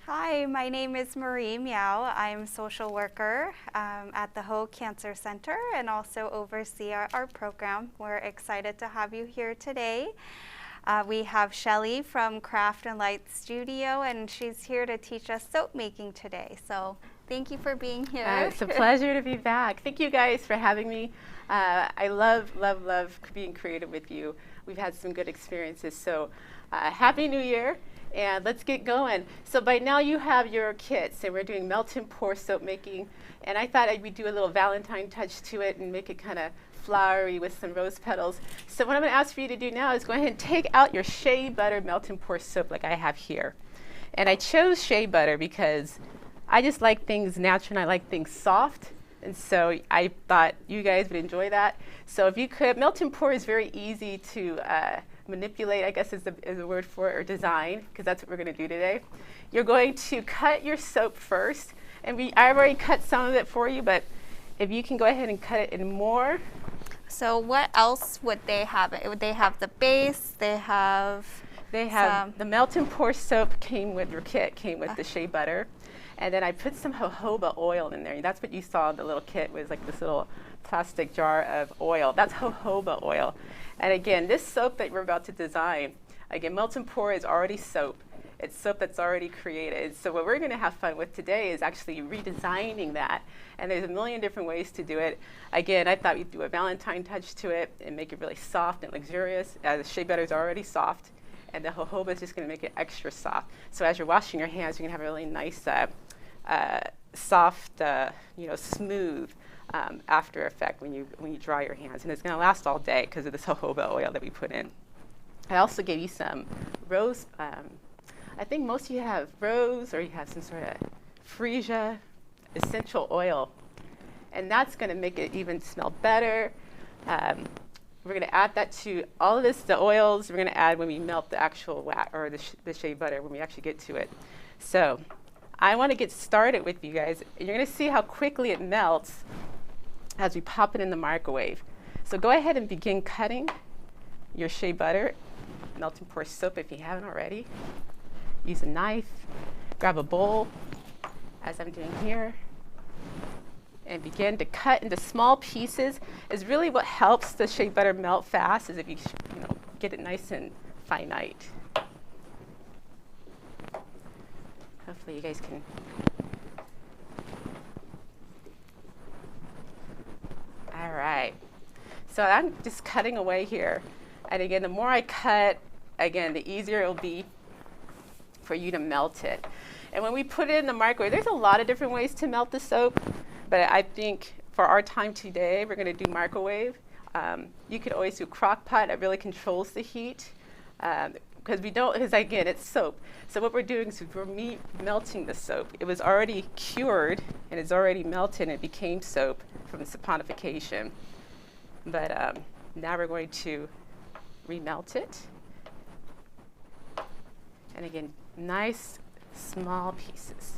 Hi, my name is Marie Miao. I'm a social worker at the Hoag Cancer Center and also oversee our program. We're excited to have you here today. We have Shelly from Craft and Light Studio, and she's here to teach us soap making today. So thank you for being here. It's a pleasure to be back. Thank you guys for having me. I love being creative with you. We've had some good experiences. So Happy New Year, and let's get going. So by now you have your kits, and we're doing melt and pour soap making. And I thought we'd do a little Valentine touch to it and make it kind of flowery with some rose petals. So what I'm going to ask for you to do now is go ahead and take out your shea butter melt and pour soap like I have here. And I chose shea butter because I just like things natural and I like things soft. And so I thought you guys would enjoy that. So if you could, melt and pour is very easy to manipulate, I guess is the word for it, or design, because that's what we're going to do today. You're going to cut your soap first. And I've already cut some of it for you, but if you can go ahead and cut it in more. So what else would they have? Would they have the base? They have the melt and pour soap came with your kit, came with the shea butter. And then I put some jojoba oil in there. That's what you saw in the little kit, was like this little plastic jar of oil. That's jojoba oil. And again, this soap that we're about to design, again, melt and pour is already soap. It's soap that's already created. So what we're going to have fun with today is actually redesigning that. And there's a million different ways to do it. Again, I thought we'd do a Valentine touch to it and make it really soft and luxurious. The shea butter is already soft, and the jojoba is just going to make it extra soft. So as you're washing your hands, you're going to have a really nice, soft, smooth after effect when you dry your hands. And it's going to last all day because of this jojoba oil that we put in. I also gave you some rose. I think most of you have rose, or you have some sort of freesia essential oil. And that's going to make it even smell better. We're going to add that to all of this, the oils we're going to add when we melt the actual wax, or the shea butter, when we actually get to it. So I want to get started with you guys. You're going to see how quickly it melts as we pop it in the microwave. So go ahead and begin cutting your shea butter, melt and pour soap if you haven't already. Use a knife, grab a bowl, as I'm doing here, and begin to cut into small pieces. Is really what helps the shea butter melt fast, is if you get it nice and finite. Hopefully you guys can. All right. So I'm just cutting away here. And again, the more I cut, again, the easier it will be for you to melt it. And when we put it in the microwave, there's a lot of different ways to melt the soap, but I think for our time today, we're going to do microwave. You could always do crock pot. It really controls the heat, because again, it's soap. So what we're doing is we're melting the soap. It was already cured and it's already melted and it became soap from the saponification. But now we're going to remelt it. And again, nice small pieces.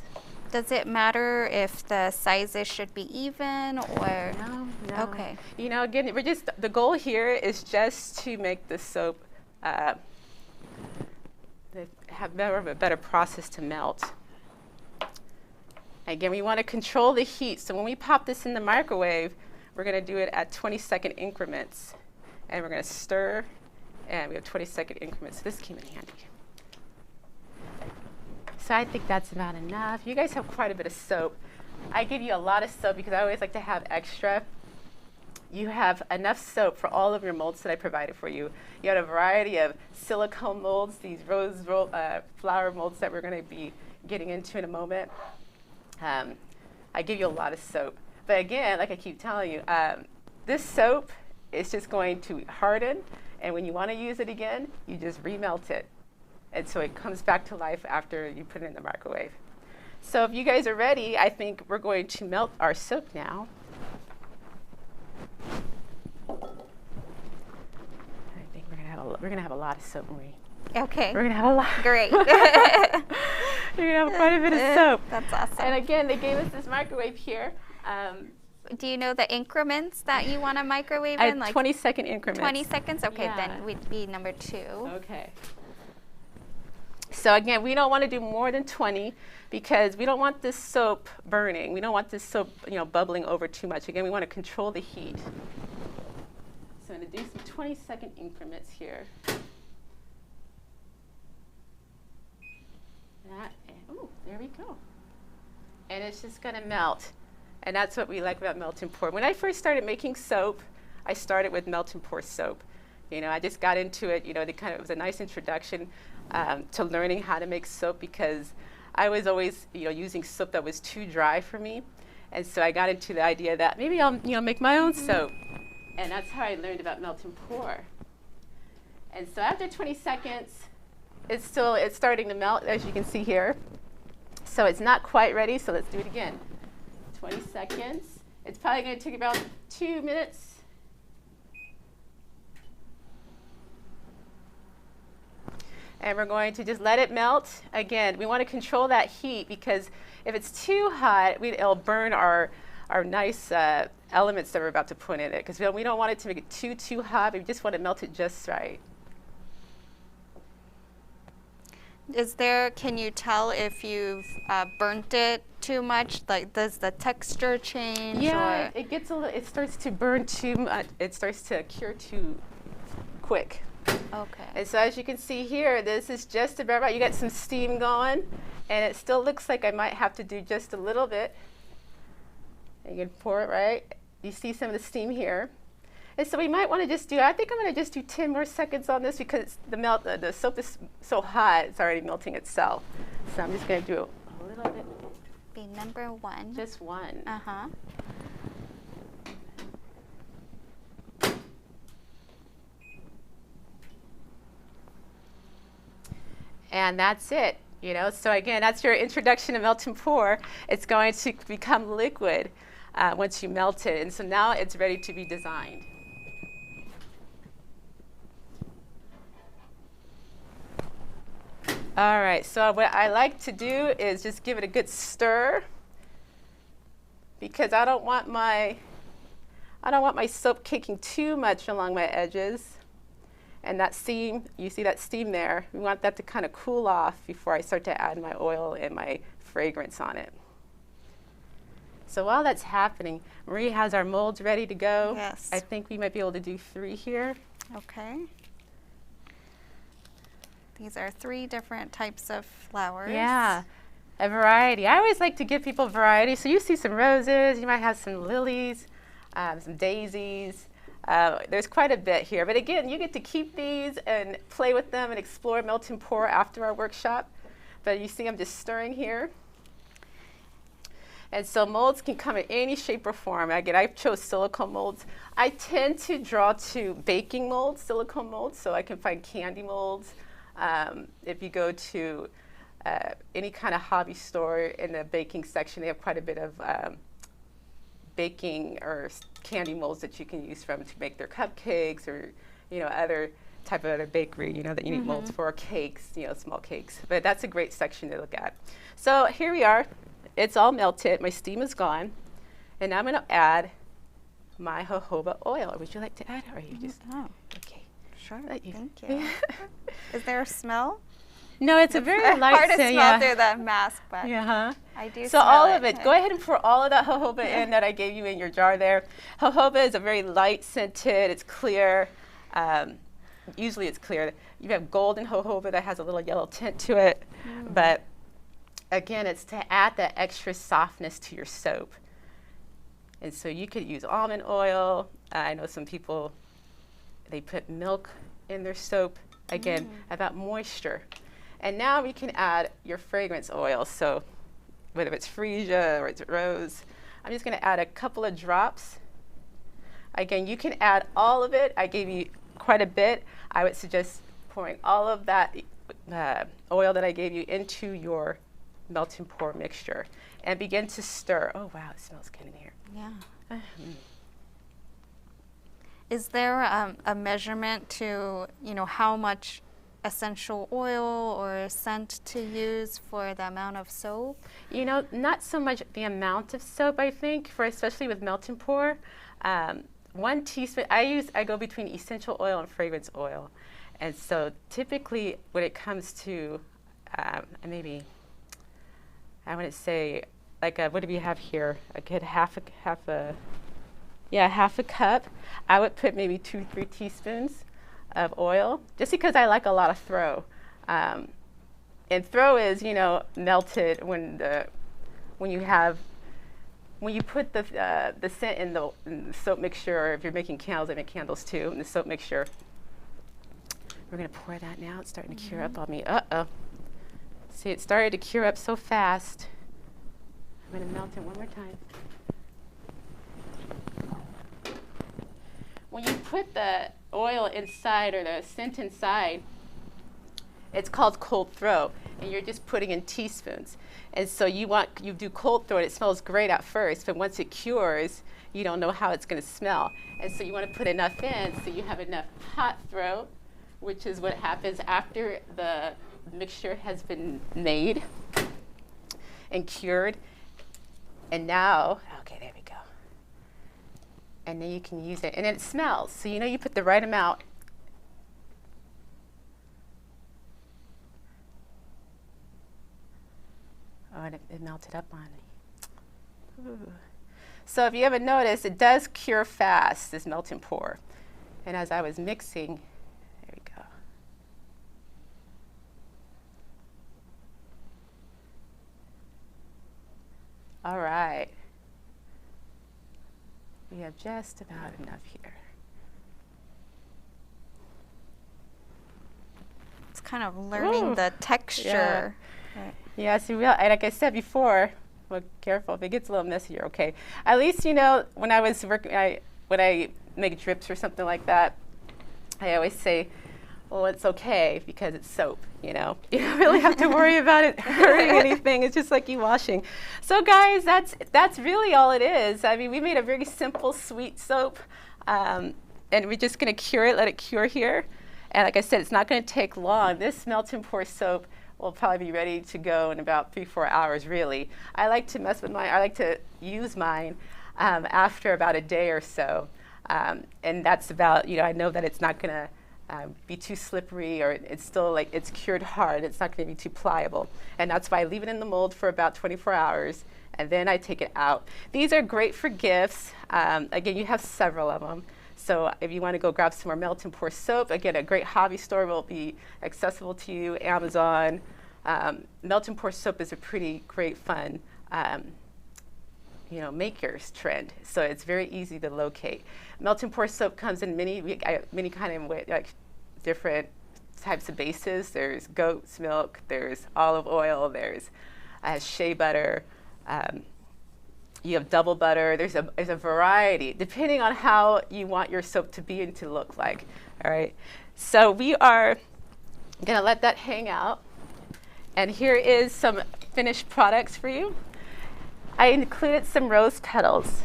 Does it matter if the sizes should be even, or? No. Okay. Again, the goal here is just to make the soap have a better process to melt. Again, we want to control the heat. So when we pop this in the microwave, we're going to do it at 20-second increments. And we're going to stir, and we have 20-second increments. So this came in handy. So I think that's about enough. You guys have quite a bit of soap. I give you a lot of soap because I always like to have extra. You have enough soap for all of your molds that I provided for you. You had a variety of silicone molds, these rose flower molds that we're going to be getting into in a moment. I give you a lot of soap. But again, like I keep telling you, this soap is just going to harden, and when you want to use it again, you just remelt it. And so it comes back to life after you put it in the microwave. So if you guys are ready, I think we're going to melt our soap now. I think we're gonna have a lot of soap, Marie. Okay. We're gonna have a lot. Great. You're gonna have quite a bit of soap. That's awesome. And again, they gave us this microwave here. Do you know the increments that you want to microwave in? Like 20-second increments. 20 seconds? Okay, Yeah. then we'd be number 2. Okay. So again, we don't want to do more than 20 because we don't want this soap burning. We don't want this soap, bubbling over too much. Again, we want to control the heat. So I'm going to do some 20-second increments here. There we go. And it's just going to melt. And that's what we like about melt and pour. When I first started making soap, I started with melt and pour soap. I just got into it. It was a nice introduction to learning how to make soap because I was always, using soap that was too dry for me. And so I got into the idea that maybe I'll, make my own soap. And that's how I learned about melt and pour. And so after 20 seconds, it's starting to melt, as you can see here. So it's not quite ready, so let's do it again. 20 seconds. It's probably going to take about 2 minutes. And we're going to just let it melt. Again, we want to control that heat because if it's too hot, it'll burn our nice elements that we're about to put in it. Because we don't want it to make it too hot. We just want to melt it just right. Can you tell if you've burnt it too much? Like, does the texture change? Yeah, it starts to burn too much. It starts to cure too quick. Okay. And so as you can see here, this is just about right. You got some steam going, and it still looks like I might have to do just a little bit. And you can pour it right. You see some of the steam here. And so we might want to just I think I'm going to just do 10 more seconds on this because the soap is so hot, it's already melting itself. So I'm just going to do a little bit. Be number 1. Just 1. Uh-huh. And that's it, So again, that's your introduction to melt and pour. It's going to become liquid once you melt it. And so now it's ready to be designed. All right, so what I like to do is just give it a good stir because I don't want my soap caking too much along my edges. And that steam, you see that steam there, we want that to kind of cool off before I start to add my oil and my fragrance on it. So while that's happening, Marie has our molds ready to go. Yes. I think we might be able to do 3 here. Okay. These are 3 different types of flowers. Yeah, a variety. I always like to give people variety. So you see some roses, you might have some lilies, some daisies. There's quite a bit here. But again, you get to keep these and play with them and explore melt and pour after our workshop. But you see I'm just stirring here. And so molds can come in any shape or form. Again, I chose silicone molds. I tend to draw to baking molds, silicone molds, so I can find candy molds. If you go to any kind of hobby store in the baking section, they have quite a bit of baking or candy molds that you can use to make their cupcakes or other type of other bakery that you need molds for, cakes, small cakes. But that's a great section to look at. So here we are. It's all melted. My steam is gone, and I'm going to add my jojoba oil. Would you like to add, or are you just okay? Sure. Thank you. Is there a smell? No, it's a very light hard to scent. smell through that mask, but I do. So all of it. Go ahead and pour all of that jojoba in that I gave you in your jar there. Jojoba is a very light scented. It's clear. Usually it's clear. You have golden jojoba that has a little yellow tint to it, but again, it's to add that extra softness to your soap. And so you could use almond oil. I know some people, they put milk in their soap. Again, about moisture. And now we can add your fragrance oil. So whether it's freesia or it's rose, I'm just going to add a couple of drops. Again, you can add all of it. I gave you quite a bit. I would suggest pouring all of that oil that I gave you into your melt and pour mixture and begin to stir. Oh, wow, it smells good in here. Yeah. Is there a measurement to, how much essential oil or scent to use for the amount of soap? Not so much the amount of soap, I think, especially with melt and pour. 1 teaspoon, I go between essential oil and fragrance oil. And so typically when it comes to maybe, I want to say, like, what do we have here? A good half a cup. I would put maybe 2-3 teaspoons of oil, just because I like a lot of throw. And throw is, melted when you put the scent in the soap mixture, or if you're making candles, I make candles too, in the soap mixture. We're going to pour that now. It's starting to cure up on me. Uh-oh. See, it started to cure up so fast. I'm going to melt it one more time. When you put the oil inside, or the scent inside, it's called cold throw, and you're just putting in teaspoons. And so you do cold throw, and it smells great at first, but once it cures, you don't know how it's going to smell. And so you want to put enough in so you have enough hot throw, which is what happens after the mixture has been made and cured. And now, okay, there we go. And then you can use it, and it smells. So you put the right amount. Oh, and it melted up on me. Ooh. So if you haven't noticed, it does cure fast, this melt and pour. And as I was mixing, there we go. All right. We have just about enough here. It's kind of learning the texture. Yeah. Right. Yeah, see, like I said before, well, careful, if it gets a little messy, you're okay. At least, when I was working, when I make drips or something like that, I always say, well, it's okay because it's soap, You don't really have to worry about it hurting anything. It's just like you washing. So guys, that's really all it is. I mean, we made a very simple, sweet soap, and we're just gonna cure it, let it cure here. And like I said, it's not gonna take long. This melt and pour soap will probably be ready to go in about 3-4 hours, really. I like to mess with mine. I like to use mine after about a day or so. And that's about, I know that it's not going to be too slippery, or it's still it's cured hard. It's not going to be too pliable. And that's why I leave it in the mold for about 24 hours, and then I take it out. These are great for gifts. Again, you have several of them. So if you want to go grab some more melt and pour soap, again, a great hobby store will be accessible to you, Amazon. Melt and pour soap is a pretty great, fun, maker's trend. So it's very easy to locate. Melt and pour soap comes in many kind of different types of bases. There's goat's milk, there's olive oil, there's shea butter. You have double butter. There's a variety, depending on how you want your soap to be and to look like. All right. So we are going to let that hang out. And here is some finished products for you. I included some rose petals.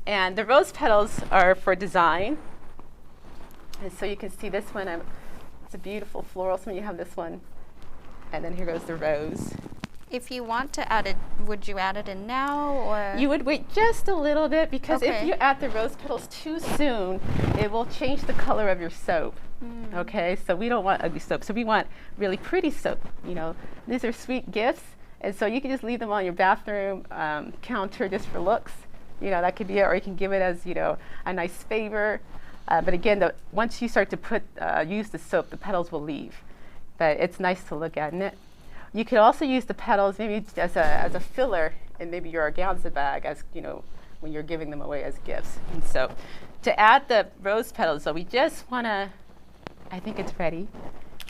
And the rose petals are for design. And so you can see this one. It's a beautiful floral. Some of you have this one. And then here goes the rose. If you want to add it, would you add it in now, or? You would wait just a little bit, because if you add the rose petals too soon, it will change the color of your soap. Okay, so we don't want ugly soap. So we want really pretty soap. These are sweet gifts, and so you can just leave them on your bathroom counter just for looks. That could be it, or you can give it as a nice favor. But again, once you start to use the soap, the petals will leave. But it's nice to look at, isn't it? You could also use the petals maybe as a filler in maybe your organza bag, as when you're giving them away as gifts. And so, to add the rose petals, so we just want to. I think it's ready.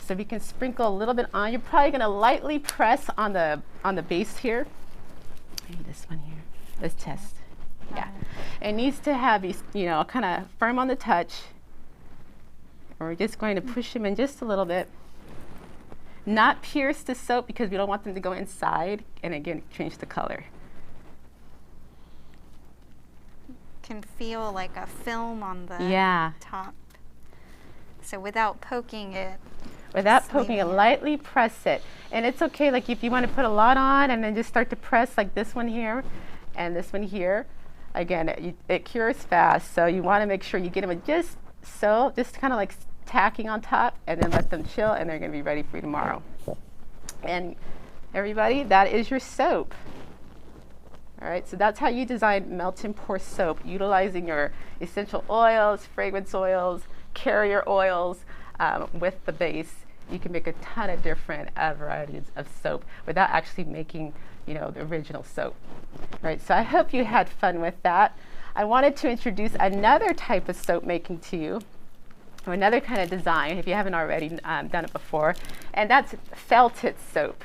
So we can sprinkle a little bit on. You're probably going to lightly press on the base here. Maybe this one here. Let's test. Yeah, it needs to have kind of firm on the touch. And we're just going to push them in just a little bit. Not pierce the soap, because we don't want them to go inside and again change the color. Can feel like a film on the top. So without poking it. Without poking it, lightly press it. And it's okay, like if you want to put a lot on and then just start to press, like this one here and this one here. Again, it cures fast, so you want to make sure you get them just kind of like tacking on top, and then let them chill, and they're going to be ready for you tomorrow. And everybody, that is your soap. All right, so that's how you design melt and pour soap, utilizing your essential oils, fragrance oils, carrier oils with the base. You can make a ton of different varieties of soap without actually making, the original soap. All right, so I hope you had fun with that. I wanted to introduce another type of soap making to you, or another kind of design, if you haven't already done it before, and that's felted soap.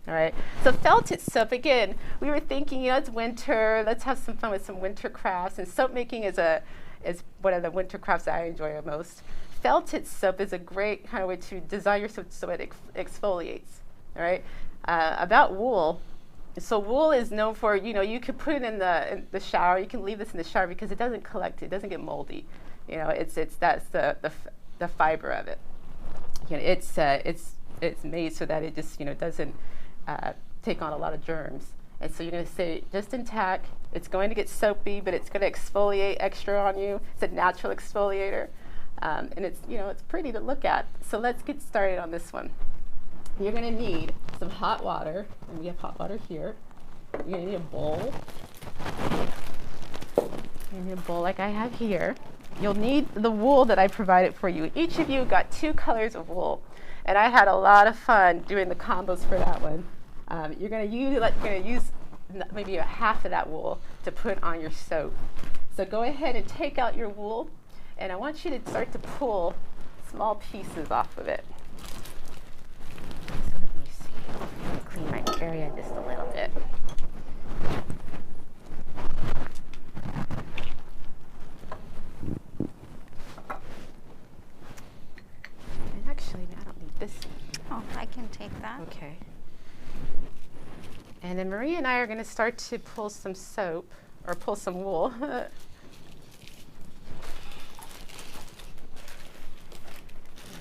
All right, so felted soap, again, we were thinking, it's winter, let's have some fun with some winter crafts, and soap making is one of the winter crafts that I enjoy the most. Felted soap is a great kind of way to design your soap so it exfoliates. All right, about wool, so wool is known for, you could put it in the shower, you can leave this in the shower because it doesn't collect, it doesn't get moldy. That's the fiber of it. It's made so that it just doesn't take on a lot of germs, and so you're going to stay just intact. It's going to get soapy, but it's going to exfoliate extra on you. It's a natural exfoliator, and it's pretty to look at. So let's get started on this one. You're going to need some hot water, and we have hot water here. You're going to need a bowl. You need a bowl like I have here. You'll need the wool that I provided for you. Each of you got 2 colors of wool, and I had a lot of fun doing the combos for that one. You're going to use maybe a half of that wool to put on your soap. So go ahead and take out your wool, and I want you to start to pull small pieces off of it. So let me see. Clean my area just a little bit. Actually, I don't need this. Oh, I can take that. Okay. And then Marie and I are going to start to pull some soap, or pull some wool. Let me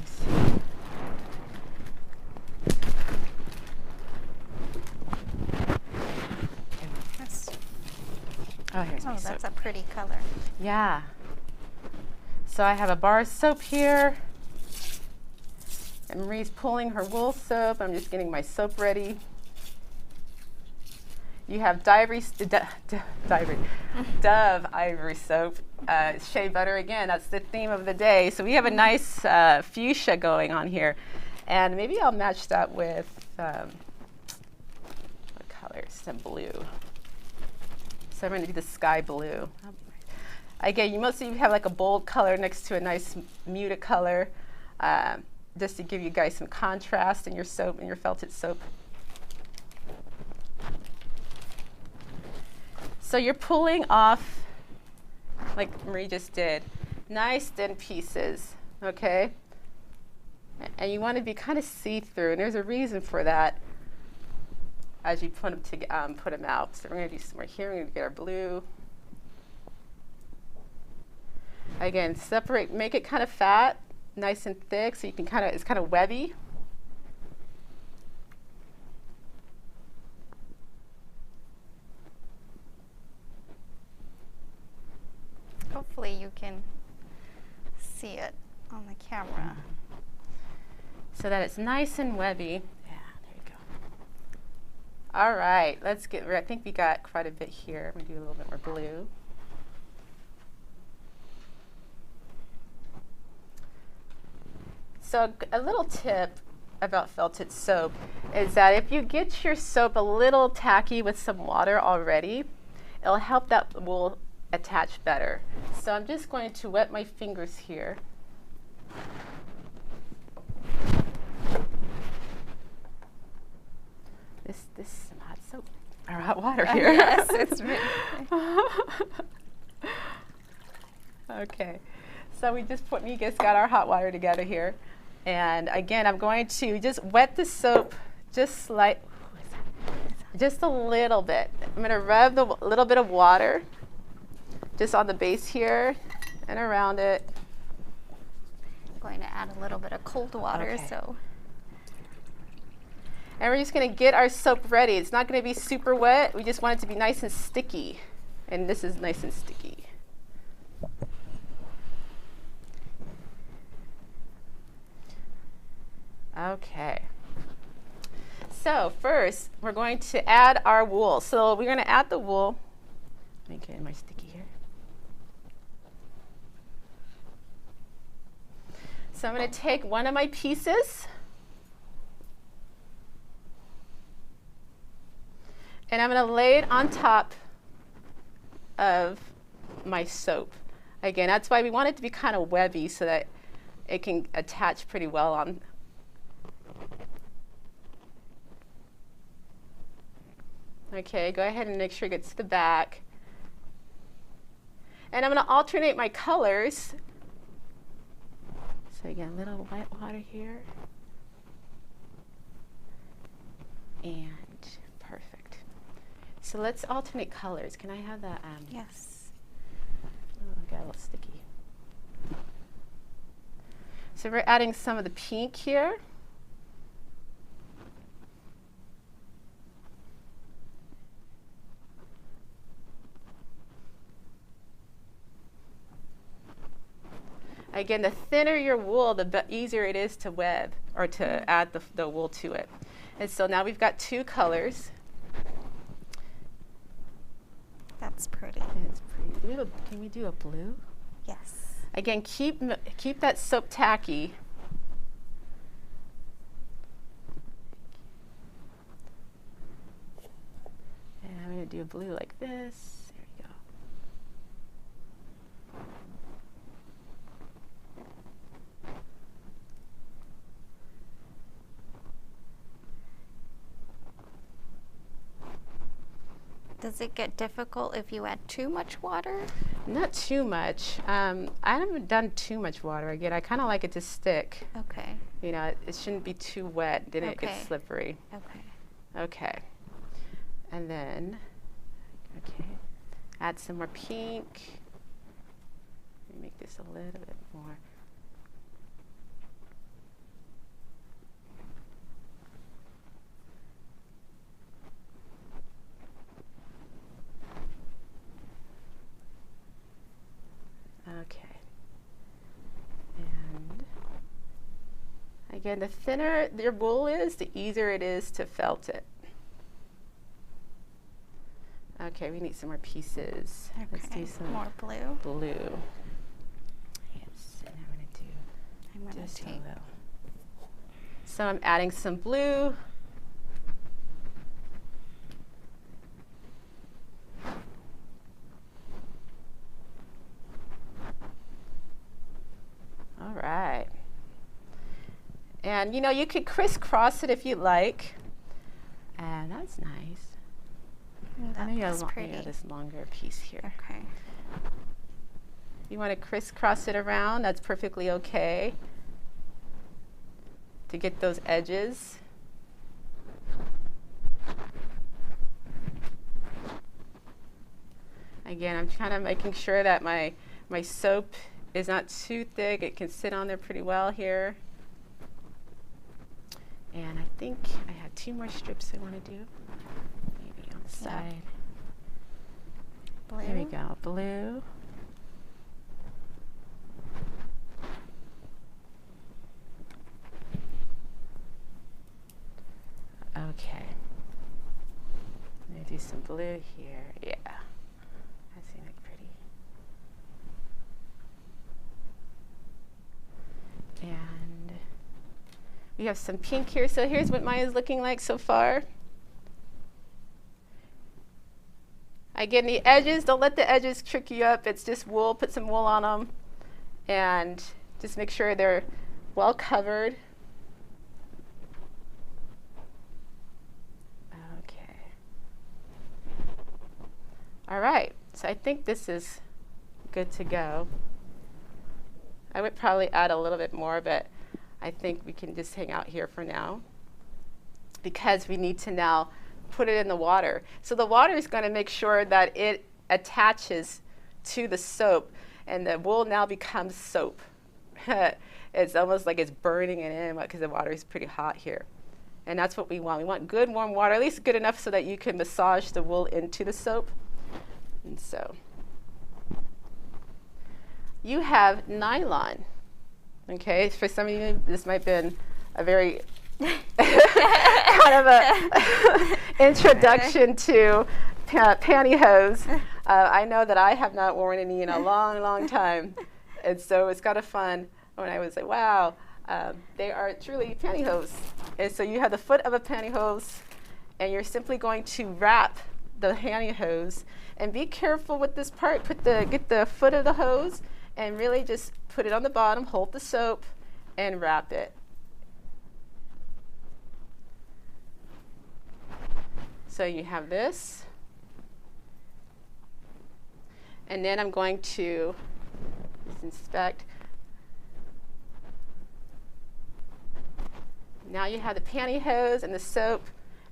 see. Here's my soap. That's a pretty color. Yeah. So I have a bar of soap here. And Marie's pulling her wool soap. I'm just getting my soap ready. You have Dove Ivory soap. Shea butter again. That's the theme of the day. So we have a nice fuchsia going on here. And maybe I'll match that with what color? Some blue. So I'm going to do the sky blue. Again, you mostly have like a bold color next to a nice muted color. Just to give you guys some contrast in your soap, in your felted soap. So you're pulling off, like Marie just did, nice thin pieces, okay? And you want to be kind of see-through, and there's a reason for that as you put them out. So we're going to do some more here. We're going to get our blue. Again, separate, make it kind of fat. Nice and thick, so you can it's kind of webby. Hopefully you can see it on the camera. So that it's nice and webby. Yeah, there you go. All right, let's get, I think we got quite a bit here. I'm going to do a little bit more blue. So a little tip about felted soap is that if you get your soap a little tacky with some water already, it'll help that wool attach better. So I'm just going to wet my fingers here. This is some hot soap, or hot water here. Yes, it's really. Okay, so we just got our hot water together here. And again, I'm going to just wet the soap just a little bit. I'm going to rub a little bit of water just on the base here and around it. I'm going to add a little bit of cold water. Okay. So. And we're just going to get our soap ready. It's not going to be super wet. We just want it to be nice and sticky. And this is nice and sticky. Okay. So first, we're going to add our wool. So we're going to add the wool. Let me get my sticky here. So I'm going to take one of my pieces, and I'm going to lay it on top of my soap. Again, that's why we want it to be kind of webby so that it can attach pretty well on. Okay, go ahead and make sure it gets to the back. And I'm going to alternate my colors. So again, a little white water here. And perfect. So let's alternate colors. Can I have that? Yes. Oh, I got a little sticky. So we're adding some of the pink here. Again, the thinner your wool, the easier it is to web or to add the wool to it. And so now we've got two colors. That's pretty. It's pretty. Can we do a blue? Yes. Again, keep that soap tacky. And I'm going to do a blue like this. There we go. Does it get difficult if you add too much water? Not too much. I haven't done too much water. Again, I kind of like it to stick. Okay. You know, it shouldn't be too wet, then it gets slippery. Okay. Okay. And then, okay, add some more pink. Let me make this a little bit more. Okay. And again, the thinner your wool is, the easier it is to felt it. Okay, we need some more pieces. Okay. Let's do some more blue. Blue. Yes, and I'm going to do just a little. So I'm adding some blue. All right. And you know, you could crisscross it if you like. And that's nice. That's pretty. This longer piece here. Okay. You want to crisscross it around, that's perfectly okay. To get those edges. Again, I'm kind of making sure that my soap is not too thick. It can sit on there pretty well here. And I think I have 2 more strips I want to do. Maybe on the side. Blue. There we go, blue. Okay. I'm going to do some blue here. Yeah. That's going to look pretty. And we have some pink here. So here's what mine is looking like so far. Again, the edges, don't let the edges trick you up. It's just wool. Put some wool on them. And just make sure they're well covered. Okay. All right. So I think this is good to go. I would probably add a little bit more, but I think we can just hang out here for now because we need to now put it in the water. So the water is going to make sure that it attaches to the soap and the wool now becomes soap. It's almost like it's burning it in because the water is pretty hot here. And that's what we want. We want good warm water, at least good enough so that you can massage the wool into the soap. And so you have nylon. Okay, for some of you, this might have been a very kind of a introduction to pantyhose. I know that I have not worn any in a long, long time. And so it's kind of fun when I was like, wow, they are truly pantyhose. And so you have the foot of a pantyhose, and you're simply going to wrap the pantyhose. And be careful with this part. Get the foot of the hose and really just put it on the bottom, hold the soap, and wrap it. So you have this. And then I'm going to inspect. Now you have the pantyhose and the soap,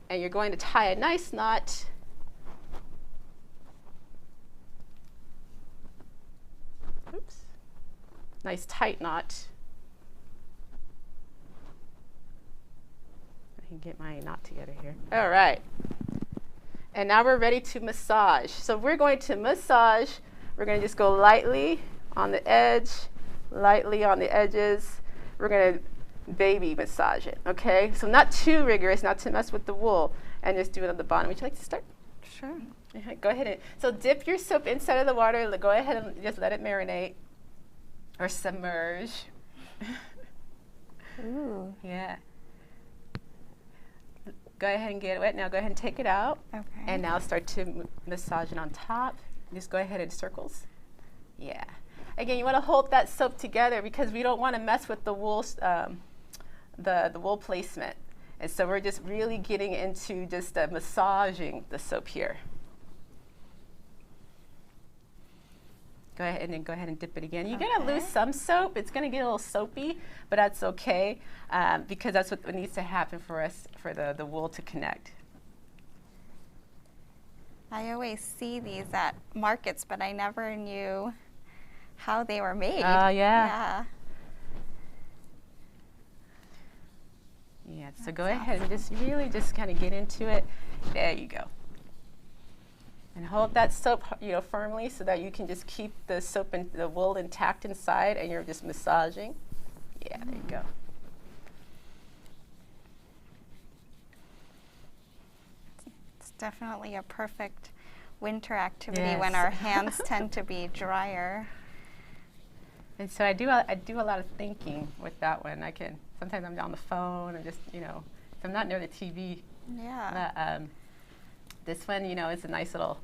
and you're going to tie a nice knot. Oops. Nice tight knot. I can get my knot together here. All right. And now we're ready to massage. So we're going to massage. We're going to just go lightly on the edge, lightly on the edges. We're going to baby massage it, okay? So not too rigorous, not to mess with the wool, and just do it on the bottom. Would you like to start? Sure. Go ahead. So dip your soap inside of the water. Go ahead and just let it marinate or submerge. Ooh. Yeah. Go ahead and get it wet. Now go ahead and take it out. Okay. And now start to massage it on top. Just go ahead in circles. Yeah. Again, you want to hold that soap together because we don't want to mess with the wool, the wool placement. And so we're just really getting into just massaging the soap here. Go ahead and then go ahead and dip it again. You're going to lose some soap. It's going to get a little soapy, but that's okay because that's what needs to happen for us, for the wool to connect. I always see these at markets, but I never knew how they were made. Oh, Yeah. Yeah, so go ahead and just really just kind of get into it. There you go. And hold that soap, firmly so that you can just keep the soap and the wool intact inside, and you're just massaging. Yeah, there you go. It's definitely a perfect winter activity when Yes. our hands tend to be drier. And so I do a lot of thinking with that one. Sometimes I'm on the phone and just, if I'm not near the TV. Yeah. But, this one, is a nice little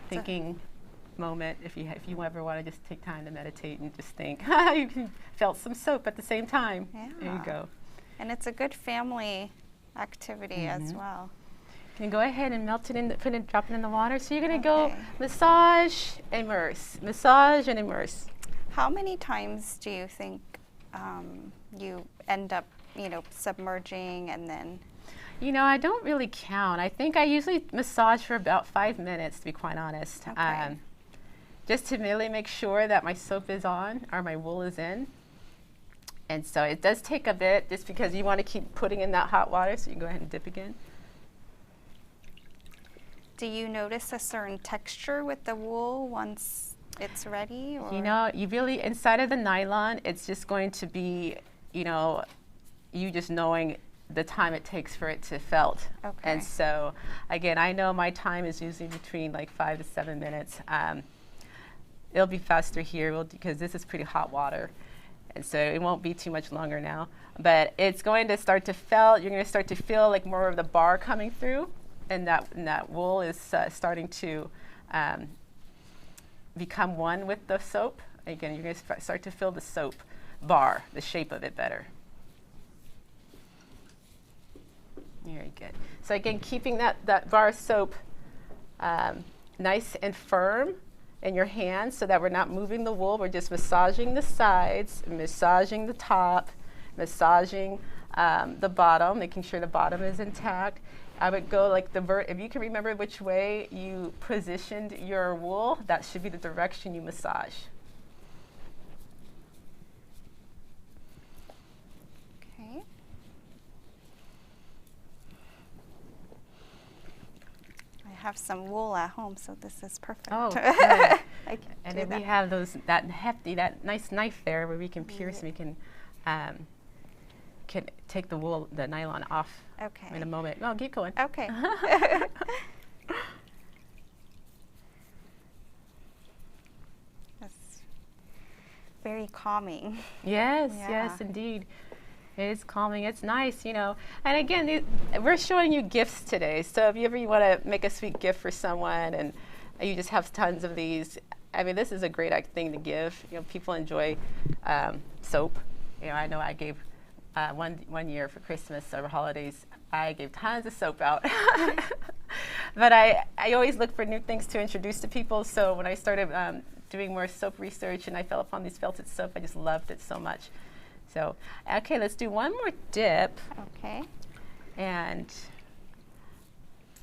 thinking moment if you ever want to just take time to meditate and just think. You can felt some soap at the same time. Yeah. There you go. And it's a good family activity as well. You can go ahead and melt it in, drop it in the water. So you're going to go massage, immerse, massage and immerse. How many times do you think you end up, submerging and then? I don't really count. I think I usually massage for about 5 minutes, to be quite honest. Okay. Just to really make sure that my soap is on or my wool is in. And so it does take a bit just because you want to keep putting in that hot water, so you can go ahead and dip again. Do you notice a certain texture with the wool once it's ready? Or? You really, inside of the nylon, it's just going to be, you just knowing the time it takes for it to felt. Okay. And so, again, I know my time is usually between like 5 to 7 minutes. It'll be faster here because this is pretty hot water. And so it won't be too much longer now. But it's going to start to felt. You're going to start to feel like more of the bar coming through. And that wool is starting to become one with the soap. Again, you're going to start to feel the soap bar, the shape of it better. Very good. So again, keeping that bar of soap nice and firm in your hands so that we're not moving the wool. We're just massaging the sides, massaging the top, massaging the bottom, making sure the bottom is intact. I would go like if you can remember which way you positioned your wool, that should be the direction you massage. Okay. I have some wool at home, so this is perfect. Oh, good. I can And do then we have that nice knife there where we can pierce and we can can take the nylon off in a moment. Oh, keep going. Okay. That's very calming. Yes, Yeah. yes, indeed. It is calming. It's nice, you know. And again, we're showing you gifts today. So if you ever want to make a sweet gift for someone and you just have tons of these, I mean, this is a great thing to give. You know, people enjoy soap. You know I gave one year for Christmas or holidays, I gave tons of soap out. But I always look for new things to introduce to people. So when I started doing more soap research and I fell upon these felted soap, I just loved it so much. So, okay, let's do one more dip. Okay. And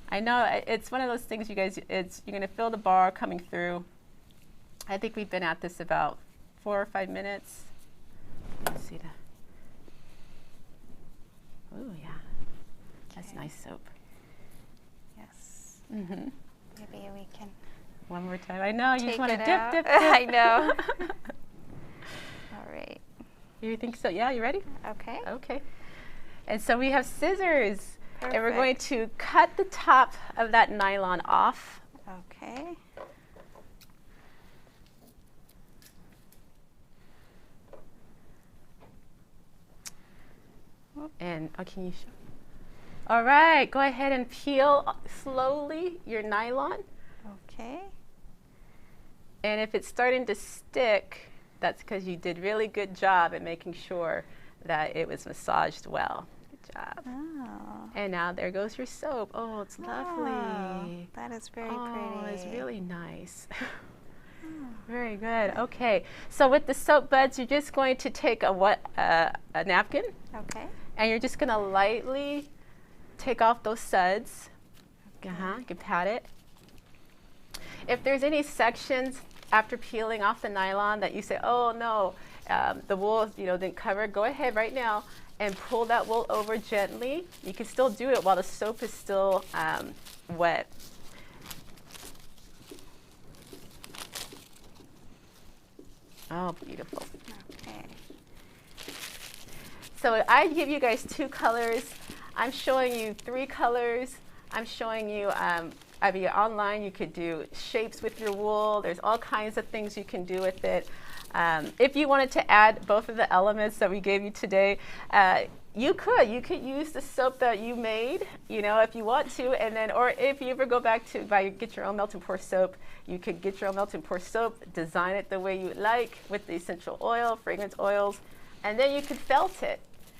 I know it's one of those things, you guys, you're going to feel the bar coming through. I think we've been at this about 4 or 5 minutes. Let's see that. Oh, yeah. That's Okay. nice soap. Yes. Mm-hmm. Maybe we can One more time. I know, you just take want to it dip, out. dip, dip. I know. All right. You think so? Yeah, you ready? Okay. Okay. And so we have scissors. And we're Perfect. going to cut the top of that nylon off. Okay. And can you show? All right, go ahead and peel slowly your nylon. Okay. And if it's starting to stick, that's because you did really good job at making sure that it was massaged well. Good job. Oh. And now there goes your soap. Oh, it's lovely. Oh, that is very Oh, pretty. it's really nice. Very good. Okay, so with the soap buds, you're just going to take a napkin, Okay. and you're just going to lightly take off those suds. You can pat it. If there's any sections after peeling off the nylon that you say, oh no, the wool didn't cover, go ahead right now and pull that wool over gently. You can still do it while the soap is still wet. Oh, beautiful. Okay. So I give you guys 2 colors. I'm showing you 3 colors. I'm showing you, online you could do shapes with your wool. There's all kinds of things you can do with it. If you wanted to add both of the elements that we gave you today, you could use the soap that you made, if you want to, and then, or if you ever go back to get your own melt and pour soap, you could get your own melt and pour soap, design it the way you would like with the essential oil, fragrance oils, and then you could felt it.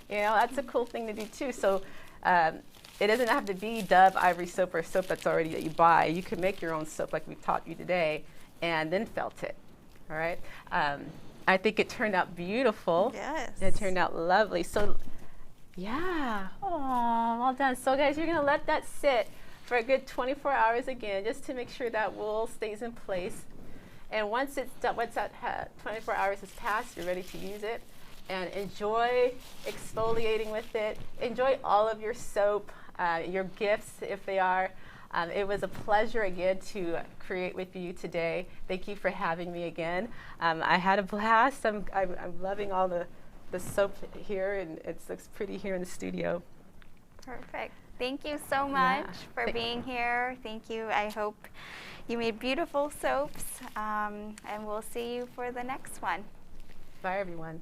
That's a cool thing to do too. So it doesn't have to be Dove, Ivory soap, or soap that's already that you buy. You can make your own soap like we've taught you today, and then felt it. All right. I think it turned out beautiful. Yes. It turned out lovely. So, yeah. Oh, well done. So, guys, you're gonna let that sit for a good 24 hours again, just to make sure that wool stays in place. And once that 24 hours has passed, you're ready to use it. And enjoy exfoliating with it. Enjoy all of your soap, your gifts if they are. It was a pleasure again to create with you today. Thank you for having me again. I had a blast. I'm loving all the soap here, and it looks pretty here in the studio. Perfect. Thank you so much for being here. Thank you. I hope you made beautiful soaps, and we'll see you for the next one. Bye, everyone.